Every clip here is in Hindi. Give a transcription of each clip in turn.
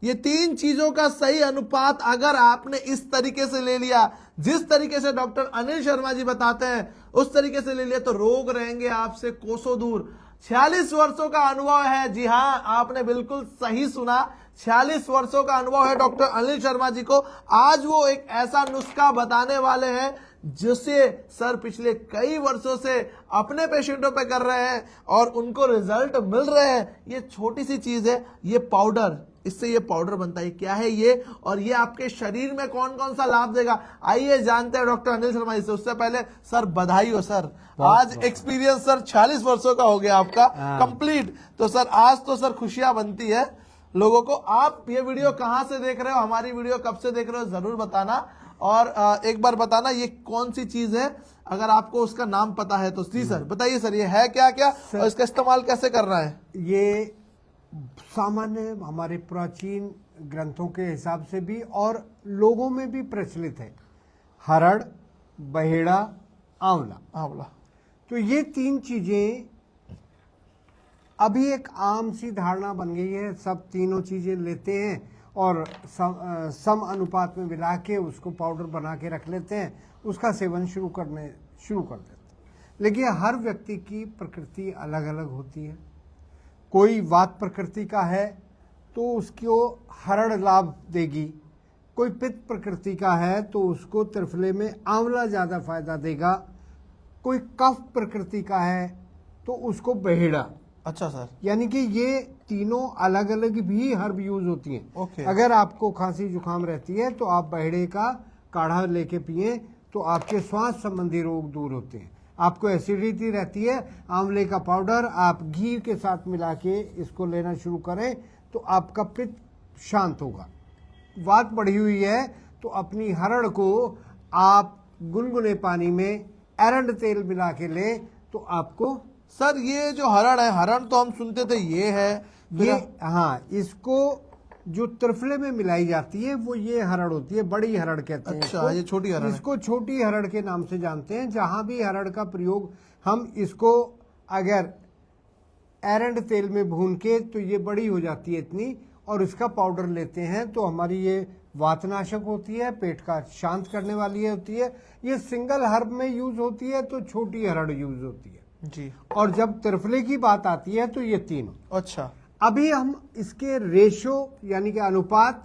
ये तीन चीजों का सही अनुपात अगर आपने इस तरीके से ले लिया, जिस तरीके से डॉक्टर अनिल शर्मा जी बताते हैं उस तरीके से ले लिया, तो रोग रहेंगे आपसे कोसों दूर। 46 वर्षों का अनुभव है, जी हाँ आपने बिल्कुल सही सुना, 46 वर्षों का अनुभव है डॉक्टर अनिल शर्मा जी को। आज वो एक ऐसा नुस्खा बताने वाले हैं जिसे सर पिछले कई वर्षों से अपने पेशेंटों पे कर रहे हैं और उनको रिजल्ट मिल रहे हैं। ये छोटी सी चीज है, ये पाउडर, इससे ये पाउडर बनता है, क्या है ये, और ये आपके शरीर में कौन कौन सा लाभ देगा, आइए जानते हैं डॉक्टर अनिल शर्मा जी से। उससे पहले सर बधाई हो सर, आज एक्सपीरियंस सर 46 वर्षों का हो गया आपका कंप्लीट। तो सर आज तो सर खुशियां बनती है लोगों को। आप ये वीडियो कहां से देख रहे हो, हमारी वीडियो कब से देख रहे हो जरूर बताना, और एक बार बताना ये कौन सी चीज है, अगर आपको उसका नाम पता है तो। जी सर बताइए सर, ये है क्या क्या और इसका इस्तेमाल कैसे करना है। ये सामान्य हमारे प्राचीन ग्रंथों के हिसाब से भी और लोगों में भी प्रचलित है, हरड़, बहेड़ा, आंवला। आंवला, तो ये तीन चीजें अभी एक आम सी धारणा बन गई है, सब तीनों चीजें लेते हैं और सम अनुपात में मिला के उसको पाउडर बना के रख लेते हैं, उसका सेवन शुरू कर देते हैं। लेकिन हर व्यक्ति की प्रकृति अलग अलग होती है। कोई वात प्रकृति का है तो उसको हरड़ लाभ देगी, कोई पित्त प्रकृति का है तो उसको त्रिफले में आंवला ज़्यादा फायदा देगा, कोई कफ प्रकृति का है तो उसको बहेड़ा। अच्छा सर, यानी कि ये तीनों अलग अलग भी हर्ब यूज होती हैं। ओके। अगर आपको खांसी जुकाम रहती है तो आप बहेड़े का काढ़ा लेके पिए तो आपके श्वास संबंधी रोग दूर होते हैं। आपको एसिडिटी रहती है, आंवले का पाउडर आप घी के साथ मिला के इसको लेना शुरू करें तो आपका पित्त शांत होगा। वात बढ़ी हुई है तो अपनी हरड़ को आप गुनगुने पानी में एरंड तेल मिला के लें तो आपको। सर ये जो हरण है, हरण तो हम सुनते थे ये है, ये हाँ, इसको जो त्रिफले में मिलाई जाती है वो ये हरड़ होती है, बड़ी हरड़ कहते हैं। अच्छा, ये छोटी हरड़ है। इसको छोटी हरड़ के नाम से जानते हैं। जहां भी हरड़ का प्रयोग हम इसको अगर एरंड तेल में भून के तो ये बड़ी हो जाती है इतनी, और इसका पाउडर लेते हैं तो हमारी ये वातनाशक होती है, पेट का शांत करने वाली होती है। ये सिंगल हर्ब में यूज होती है तो छोटी हरड़ यूज होती है जी। और जब त्रिफले की बात आती है तो ये तीनों। अच्छा, अभी हम इसके रेशो यानी कि अनुपात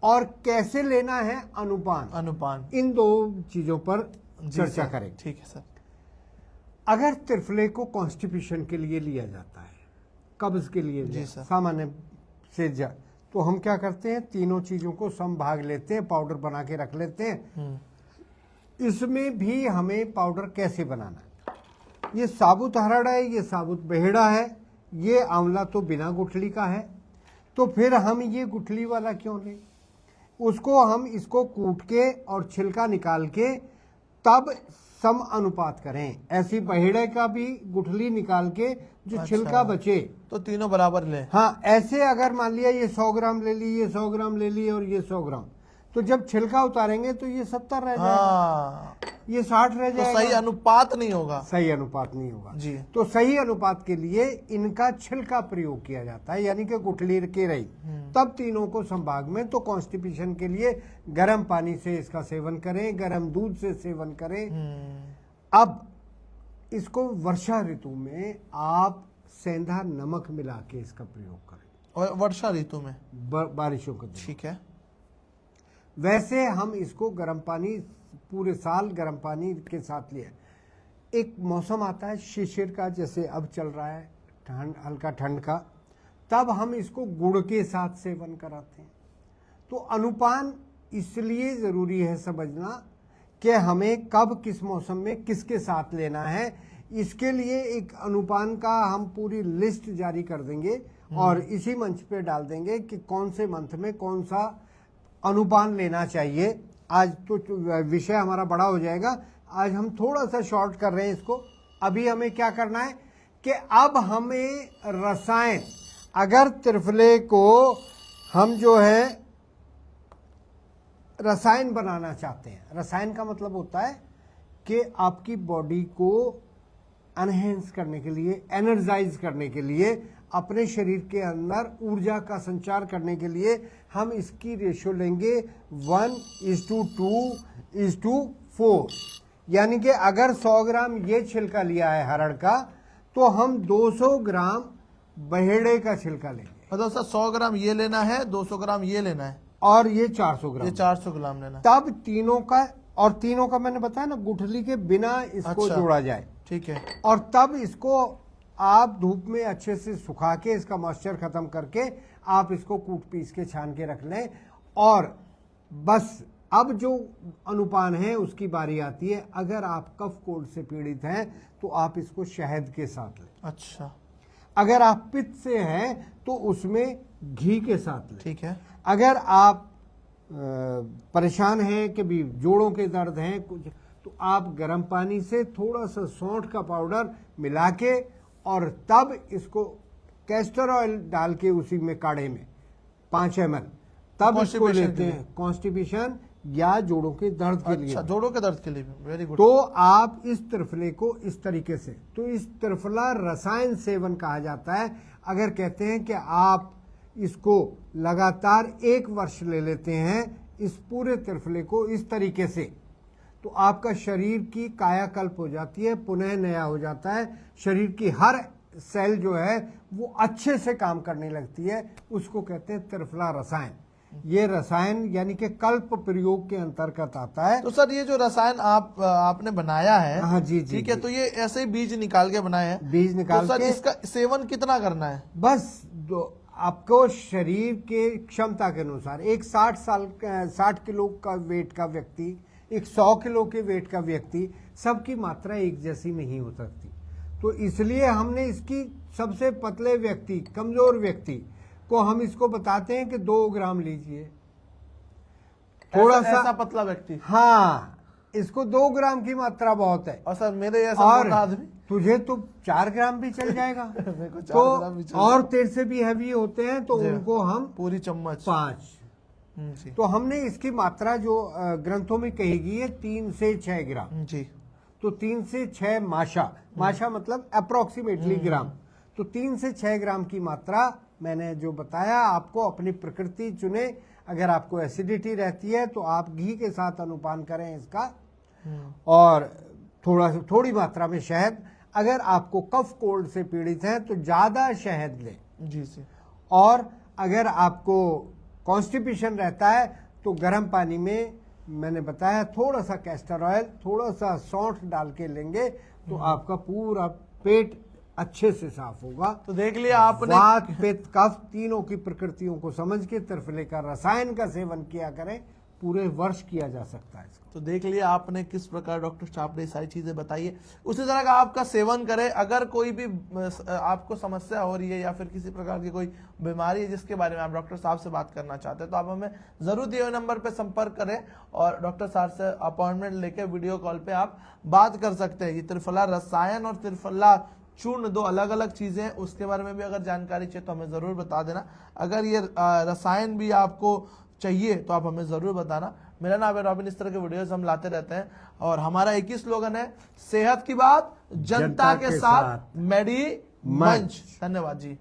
और कैसे लेना है अनुपान, इन दो चीजों पर चर्चा करें। ठीक है सर। अगर त्रिफले को कॉन्स्टिपेशन के लिए लिया जाता है, कब्ज के लिए सामान्य से तो हम क्या करते हैं, तीनों चीजों को सम भाग लेते हैं, पाउडर बना के रख लेते हैं। इसमें भी हमें पाउडर कैसे बनाना है, ये साबुत हरड़ है, ये साबुत बहेड़ा है, ये आंवला तो बिना गुठली का है, तो फिर हम ये गुठली वाला क्यों लें। उसको हम इसको कूट के और छिलका निकाल के तब सम अनुपात करें। ऐसी बहेड़े का भी गुठली निकाल के जो छिलका बचे तो तीनों बराबर ले। हाँ, ऐसे अगर मान लिया ये 100 ग्राम ले ली, ये 100 ग्राम ले ली और ये 100 ग्राम, तो जब छिलका उतारेंगे तो ये 70 रह जाएगा, ये 60 रह जाएगा। तो सही अनुपात नहीं होगा। सही अनुपात नहीं होगा जी। तो सही अनुपात के लिए इनका छिलका प्रयोग किया जाता है, यानी कि गुठली के रही, तब तीनों को संभाग में। तो कॉन्स्टिपेशन के लिए गर्म पानी से इसका सेवन करें, गर्म दूध से सेवन करें। अब इसको वर्षा ऋतु में आप सेंधा नमक मिला के इसका प्रयोग करें, और वर्षा ऋतु में बारिशों के दिन। ठीक है। वैसे हम इसको गर्म पानी, पूरे साल गर्म पानी के साथ लिया। एक मौसम आता है शिशिर का, जैसे अब चल रहा है ठंड, हल्का ठंड का, तब हम इसको गुड़ के साथ सेवन कराते हैं। तो अनुपान इसलिए ज़रूरी है समझना कि हमें कब किस मौसम में किसके साथ लेना है। इसके लिए एक अनुपान का हम पूरी लिस्ट जारी कर देंगे और इसी मंच पे डाल देंगे कि कौन से मंथ में कौन सा अनुपान लेना चाहिए। आज तो विषय हमारा बड़ा हो जाएगा, आज हम थोड़ा सा शॉर्ट कर रहे हैं इसको। अभी हमें क्या करना है कि अब हमें रसायन, अगर त्रिफले को हम जो है रसायन बनाना चाहते हैं, रसायन का मतलब होता है कि आपकी बॉडी को एनहेंस करने के लिए, एनर्जाइज करने के लिए अपने शरीर के अंदर ऊर्जा का संचार करने के लिए हम इसकी रेशियो लेंगे 1:2:4। यानी कि अगर 100 ग्राम ये छिलका लिया है हरड़ का, तो हम 200 ग्राम बहेड़े का छिलका लेंगे। मतलब सर 100 ग्राम ये लेना है, 200 ग्राम ये लेना है, और ये 400 ग्राम, ये 400 ग्राम लेना है। तब तीनों का, और तीनों का मैंने बताया ना, गुठली के बिना इसको अच्छा। जोड़ा जाए। ठीक है। और तब इसको आप धूप में अच्छे से सुखा के इसका मॉइस्चर खत्म करके आप इसको कूट पीस के छान के रख लें। और बस अब जो अनुपान है उसकी बारी आती है। अगर आप कफ कोल्ड से पीड़ित हैं तो आप इसको शहद के साथ लें। अच्छा, अगर आप पित्त से हैं तो उसमें घी के साथ लें। ठीक है। अगर आप परेशान हैं कि भी जोड़ों के दर्द हैं कुछ, तो आप गर्म पानी से थोड़ा सा सौंठ का पाउडर मिला के और तब इसको कैस्टर ऑयल डाल के उसी में काढ़े में 5 ml तब इसको Constipation लेते के लिए। हैं, कॉन्स्टिपेशन या जोड़ों के दर्द के लिए। अच्छा, जोड़ों के दर्द के लिए भी, वेरी गुड। तो आप इस त्रिफले को इस तरीके से, तो इस त्रिफला रसायन सेवन कहा जाता है। अगर कहते हैं कि आप इसको लगातार 1 वर्ष ले लेते हैं इस पूरे त्रिफले को इस तरीके से, तो आपका शरीर की कायाकल्प हो जाती है, पुनः नया हो जाता है। शरीर की हर सेल जो है वो अच्छे से काम करने लगती है। उसको कहते हैं त्रिफला रसायन। ये रसायन यानी कि कल्प प्रयोग के अंतर्गत आता है। तो सर ये जो रसायन आपने बनाया है, हाँ जी जी, ठीक है, तो ये ऐसे ही बीज निकाल के बनाए हैं। बीज निकाल तो सर के इसका सेवन कितना करना है? बस आपको शरीर के क्षमता के अनुसार, एक 60 किलो का वेट का व्यक्ति, एक 100 किलो के वेट का व्यक्ति, सबकी मात्रा एक जैसी नहीं हो सकती। तो इसलिए हमने इसकी सबसे पतले व्यक्ति, कमजोर व्यक्ति को हम इसको बताते हैं कि 2 ग्राम लीजिए। थोड़ा ऐसा सा पतला व्यक्ति। हाँ, इसको 2 ग्राम की मात्रा बहुत है। और सर मेरे ऐसा और मोटा आदमी तुझे तो 4 ग्राम भी चल जाएगा। मेरे को 4 तो ग्राम भी चल और तेरे से भी हैवी होते हैं तो जी। उनको हम पूरी चम्मच। 5। जी तो हमने इसकी मात्रा जो ग्रंथों में कही गई है 3 से 6 ग्राम। जी। तो 3 से 6 माशा मतलब अप्रोक्सीमेटली ग्राम। तो 3 से 6 ग्राम की मात्रा मैंने जो बताया आपको, अपनी प्रकृति चुने। अगर आपको एसिडिटी रहती है तो आप घी के साथ अनुपान करें इसका, और थोड़ी मात्रा में शहद। अगर आपको कफ कोल्ड से पीड़ित हैं तो ज्यादा शहद लें। जी जी। और अगर आपको कॉन्स्टिपेशन रहता है तो गर्म पानी में मैंने बताया थोड़ा सा कैस्टर ऑयल, थोड़ा सा सौंठ डाल के लेंगे तो आपका पूरा पेट अच्छे से साफ होगा। तो देख लिया आपने, वात पित्त कफ तीनों की प्रकृतियों को समझ के त्रिफले का रसायन का सेवन किया करें, पूरे वर्ष किया जा सकता है इसको। तो देख लिया आपने किस प्रकार डॉक्टर साहब ने सारी चीजें बताई है, उसी तरह का आपका सेवन करें। अगर कोई भी आपको समस्या हो रही है या फिर किसी प्रकार की कोई बीमारी है जिसके बारे में आप डॉक्टर साहब से बात करना चाहते हैं, तो आप हमें जरूर दिए हुए नंबर पर संपर्क करें और डॉक्टर साहब से अपॉइंटमेंट लेकर वीडियो कॉल पे आप बात कर सकते हैं। ये त्रिफला रसायन और त्रिफला चूर्ण 2 अलग अलग चीजें हैं, उसके बारे में भी अगर जानकारी चाहिए तो हमें जरूर बता देना। अगर ये रसायन भी आपको चाहिए तो आप हमें जरूर बताना। मेरा नाम है रॉबिन। इस तरह के वीडियोस हम लाते रहते हैं और हमारा एक ही स्लोगन है, सेहत की बात जनता के साथ, मेडी मंच। धन्यवाद जी।